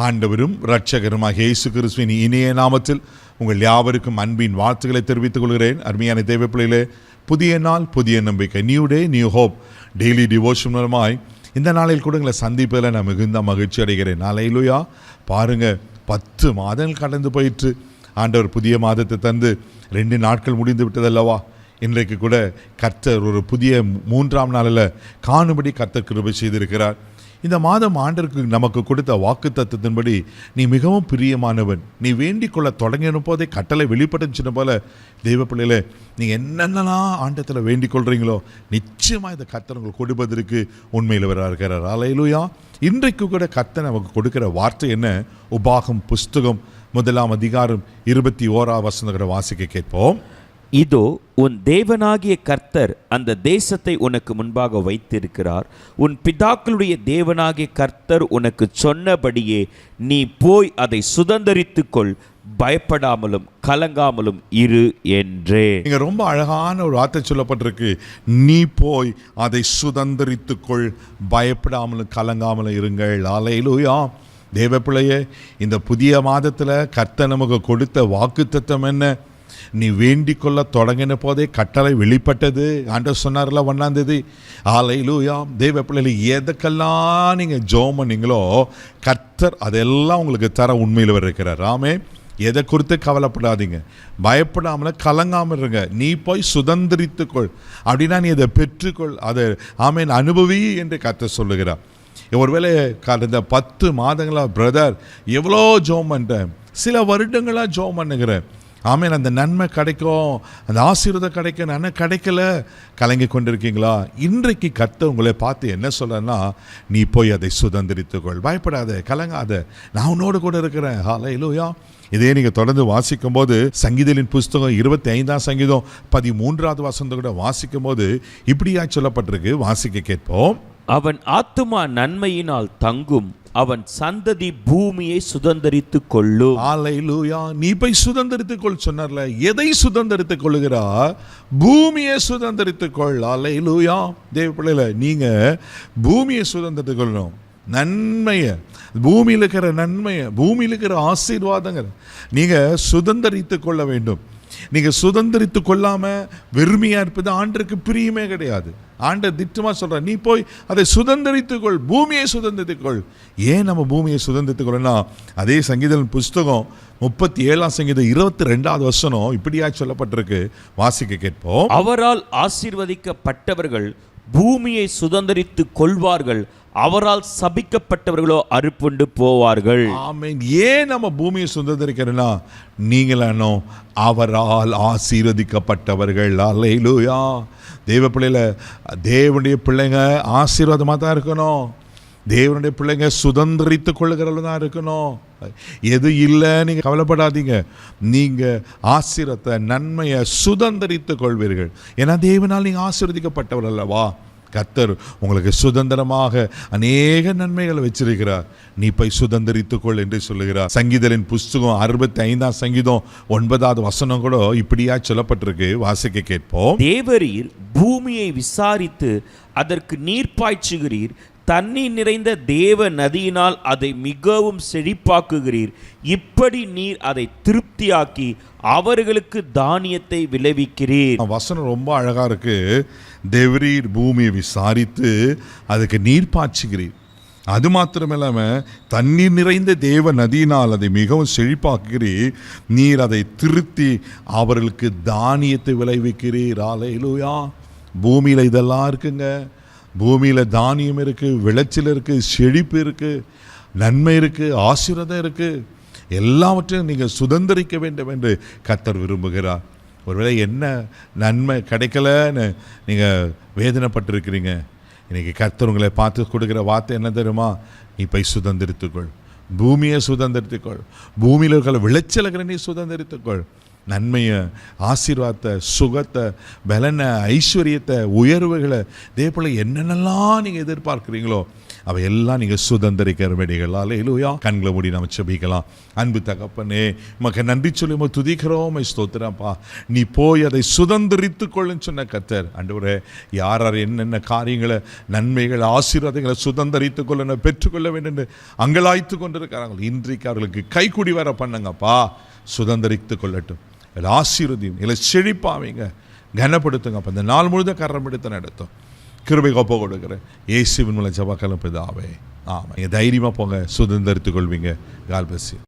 ஆண்டவரும் இரட்சகருமாக இயேசு கிறிஸ்துவின் இனிய நாமத்தில் உங்கள் யாவருக்கும் அன்பின் வாழ்த்துக்களை தெரிவித்துக் கொள்கிறேன். அருமையான தேவ பிள்ளைகளே, புதிய நாள், புதிய நம்பிக்கை, new day, new hope daily devotion மூலமாய் இந்த நாளில் கூட உங்களை சந்திப்பதில் நான் மிகுந்த மகிழ்ச்சி அடைகிறேன். ஹல்லேலூயா. பாருங்கள், 10 மாதங்கள் கடந்து போயிற்று. ஆண்டவர் புதிய மாதத்தை தந்து 2 நாட்கள் முடிந்து விட்டதல்லவா. இன்றைக்கு கூட கர்த்தர் ஒரு புதிய 3ஆம் நாளில் காணும்படி கர்த்தர் கிருபை செய்திருக்கிறார். இந்த மாதம் ஆண்டருக்கு நமக்கு கொடுத்த வாக்கு தத்துவத்தின்படி, நீ மிகவும் பிரியமானவன், நீ வேண்டிக் கொள்ள தொடங்கின போதே கட்டளை வெளிப்பட்டுச்சுன போல தெய்வ பிள்ளைகளே, நீங்கள் என்னென்னலாம் ஆண்டத்தில் வேண்டிக் கொள்கிறீங்களோ நிச்சயமாக இந்த கர்த்தர் உங்களுக்கு கொடுப்பதற்கு உண்மையில் இருக்கிறார். ஹல்லேலூயா. இன்றைக்கு கூட கர்த்தர் நமக்கு கொடுக்கிற வார்த்தை என்ன? உபாகம் புஸ்தகம் 1ஆம் அதிகாரம் 21ஆம் வசனத்தை வாசிக்க கேட்போம். இதோ உன் தேவனாகிய கர்த்தர் அந்த தேசத்தை உனக்கு முன்பாக வைத்திருக்கிறார். உன் பிதாக்களுடைய தேவனாகிய கர்த்தர் உனக்கு சொன்னபடியே நீ போய் அதை சுதந்தரித்துக்கொள், பயப்படாமலும் கலங்காமலும் இரு என்றே. இங்க ரொம்ப அழகான ஒரு வார்த்தை சொல்லப்பட்டிருக்கு. நீ போய் அதை சுதந்தரித்துக்கொள், பயப்படாமலும் கலங்காமலும் இருங்கள். ஹல்லேலூயா. தேவ பிள்ளையே, இந்த புதிய மாதத்தில் கர்த்தர் நமக்கு கொடுத்த வாக்குத்தத்தம் என்ன? நீ வேண்டிக் கொள்ள தொடங்கின போதே கட்டளை வெளிப்பட்டது. ஆண்டவர் சொன்னார்ல 1ஆம் தேதி. ஹல்லேலூயா. தேவ பிள்ளைகள், எதுக்கெல்லாம் நீங்கள் ஜெபம் பண்ணீங்களோ கர்த்தர் அதெல்லாம் உங்களுக்கு தர உண்மையில் இருக்கிறார். ஆமே. எதை குறித்து கவலைப்படாதீங்க, பயப்படாமல் கலங்காமல் இருங்க. நீ போய் சுதந்திரித்துக்கொள், அப்படின்னா நீ அதை பெற்றுக்கொள், அதை ஆமேன் அனுபவி என்று கர்த்தர் சொல்லுகிறார். ஒருவேளை கடந்த 10 மாதங்களாக பிரதர் எவ்வளோ ஜெபம் பண்ணுறேன், சில வருடங்களாக ஜெபம் பண்ணுகிறேன், ஆமேன் அந்த நன்மை கிடைக்கும், அந்த ஆசீர்வாதம் கிடைக்கும், நன்மை கிடைக்கல, கலங்கி கொண்டிருக்கீங்களா? இன்றைக்கு கர்த்தர் உங்களை பார்த்து என்ன சொல்றேன்னா, நீ போய் அதை சுதந்திரித்துக்கொள், பயப்படாத, கலங்காத, நான் உன்னோடு கூட இருக்கிறேன். ஹல்லேலூயா. இதே நீங்கள் தொடர்ந்து வாசிக்கும் போது சங்கீதத்தின் புஸ்தகம் 25ஆம் சங்கீதம் 13ஆவது வசனத்தை கூட வாசிக்கும் போது இப்படியா சொல்லப்பட்டிருக்கு. வாசிக்க கேட்போம். அவன் ஆத்துமா நன்மையினால் தங்கும், அவன் சந்ததி பூமியை சுதந்தரித்துக் கொள்ளும். ஹல்லேலூயா. நீ போய் சுதந்தரித்துக் கொள் சொன்னார்ல. எதை சுதந்தரித்துக் கொள்ளுகிறா? பூமியை சுதந்தரித்துக் கொள். ஹல்லேலூயா. தேவ பிள்ளைகளே, நீங்க பூமியை சுதந்தரித்துக் கொள்ளணும். நன்மையை, பூமியில் இருக்கிற நன்மையை, பூமியில் இருக்கிற ஆசீர்வாதங்கள் நீங்க சுதந்தரித்துக் கொள்ள வேண்டும். நீங்க சுதந்திரித்து கொள்ளாம வெறுமையா இருப்பது ஆண்டருக்கு பிரியமே கிடையாது. ஆண்டர் திட்டமா சொல்ற, நீ போய் அதை சுதந்திரித்துக்கொள், பூமியை சுதந்திரித்துக்கொள். ஏன் நம்ம பூமியை சுதந்திரித்துக்கொள்ளனா? அதே சங்கீதம் புஸ்தகம் 37ஆம் சங்கீதம் 22ஆவது வசனம் இப்படியா சொல்லப்பட்டிருக்கு. வாசிக்க கேட்போம். அவரால் ஆசீர்வதிக்கப்பட்டவர்கள் பூமியை சுதந்திரித்துக் கொள்வார்கள், அவரால் சபிக்கப்பட்டவர்களோ அறுப்புண்டு போவார்கள். ஆமென். ஏன் நம்ம பூமியை சுதந்திரிக்கிறோம்னா, நீங்களானோ அவரால் ஆசீர்வதிக்கப்பட்டவர்கள். ஹல்லேலூயா. தேவ பிள்ளைல, தேவனுடைய பிள்ளைங்க ஆசீர்வாதமாக தான் இருக்கணும். தேவனுடைய பிள்ளைங்க சுதந்திரித்து கொள்ளுகிறவங்க தான் இருக்கணும். எது இல்லை நீங்கள் கவலைப்படாதீங்க. நீங்கள் ஆசீர்வாதத்தை, நன்மையை சுதந்திரித்து கொள்வீர்கள். ஏன்னா தேவனால் நீங்கள் ஆசீர்வதிக்கப்பட்டவர் அல்லவா. கர்த்தர் உங்களுக்கு சுதந்திரமாக அநேக நன்மைகளை வச்சிருக்கிறார். நீ போய் சுதந்திரித்துக்கொள் என்று சொல்லுகிறார். சங்கீதத்தின் புஸ்தகம் 65ஆம் சங்கீதம் 9ஆவது வசனம் கூட இப்படியா சொல்லப்பட்டிருக்கு. வாசிக்க கேட்போம். தேவரீர் பூமியை விசாரித்து அதற்கு நீர் பாய்ச்சுகிறீர், தண்ணீர் நிறைந்த தேவ நதியினால் அதை மிகவும் செழிப்பாக்குகிறீர். இப்படி நீர் அதை திருப்தியாக்கி அவர்களுக்கு தானியத்தை விளைவிக்கிறீர். வசனம் ரொம்ப அழகா இருக்கு. தேவரீர் பூமியை விசாரித்து அதுக்கு நீர் பாய்ச்சுகிறீர், அது மாத்திரமில்லாம தண்ணீர் நிறைந்த தேவ நதியினால் அதை மிகவும் செழிப்பாக்குகிறீர். நீர் அதை திருத்தி அவர்களுக்கு தானியத்தை விளைவிக்கிறீர். ஹல்லேலூயா. பூமியில் இதெல்லாம் இருக்குங்க. பூமியில் தானியம் இருக்குது, விளைச்சல் இருக்குது, செழிப்பு இருக்குது, நன்மை இருக்குது, ஆசீர்வாதம் இருக்குது. எல்லாவற்றையும் நீங்கள் சுதந்திரிக்க வேண்டும் என்று கர்த்தர் விரும்புகிறார். ஒருவேளை என்ன நன்மை கிடைக்கலன்னு நீங்கள் வேதனைப்பட்டிருக்கிறீங்க, இன்றைக்கி கர்த்தர் உங்களை பார்த்து கொடுக்குற வார்த்தை என்ன தெரியுமா? நீ போய் சுதந்திரித்துக்கொள், பூமியை சுதந்திரித்துக்கொள், பூமியில் இருக்கிற விளைச்சல்களை நீ சுதந்திரித்துக்கொள். நன்மையை, ஆசீர்வாதத்தை, சுகத்தை, பலனை, ஐஸ்வர்யத்தை, உயர்வுகளை, இதே போல் என்னென்னலாம் நீங்கள் எதிர்பார்க்குறீங்களோ அவையெல்லாம் நீங்கள் சுதந்திரிக்கிற வேண்டிகள். அல்லேலூயா. கண்களை மூடி நம்ம செபிக்கலாம். அன்பு தகப்பனே, உமக்கு நன்றி சொல்லி உமக்கு துதிக்கிறோம், ஸ்தோத்திரப்பா. நீ போய் அதை சுதந்திரித்து கொள்ளுன்னு சொன்ன கர்த்தர். ஆண்டவரே, யார் யார் என்னென்ன காரியங்களை, நன்மைகளை, ஆசீர்வாதங்களை சுதந்திரித்து கொள்ள பெற்றுக்கொள்ள வேண்டும் என்று அங்கலாய்த்து கொண்டிருக்கிறாங்க, இன்றைக்கு அவர்களுக்கு கைக்குடி வர பண்ணுங்கப்பா. சுதந்திரித்து கொள்ளட்டும். ஆசீர்வதியும், இல்லை செழிப்பாவீங்க, கனப்படுத்துங்க. அப்போ இந்த நாள் முழுத கரம் எடுத்து நடத்தும் கிருபை ஒப்பு கொடுக்குறேன் இயேசுவின் மூலம் ஜெபக்கலம் பிதாவே, ஆமாம். நீங்கள் தைரியமாக போங்க, சுதந்திரித்துக் கொள்வீங்க. God bless you.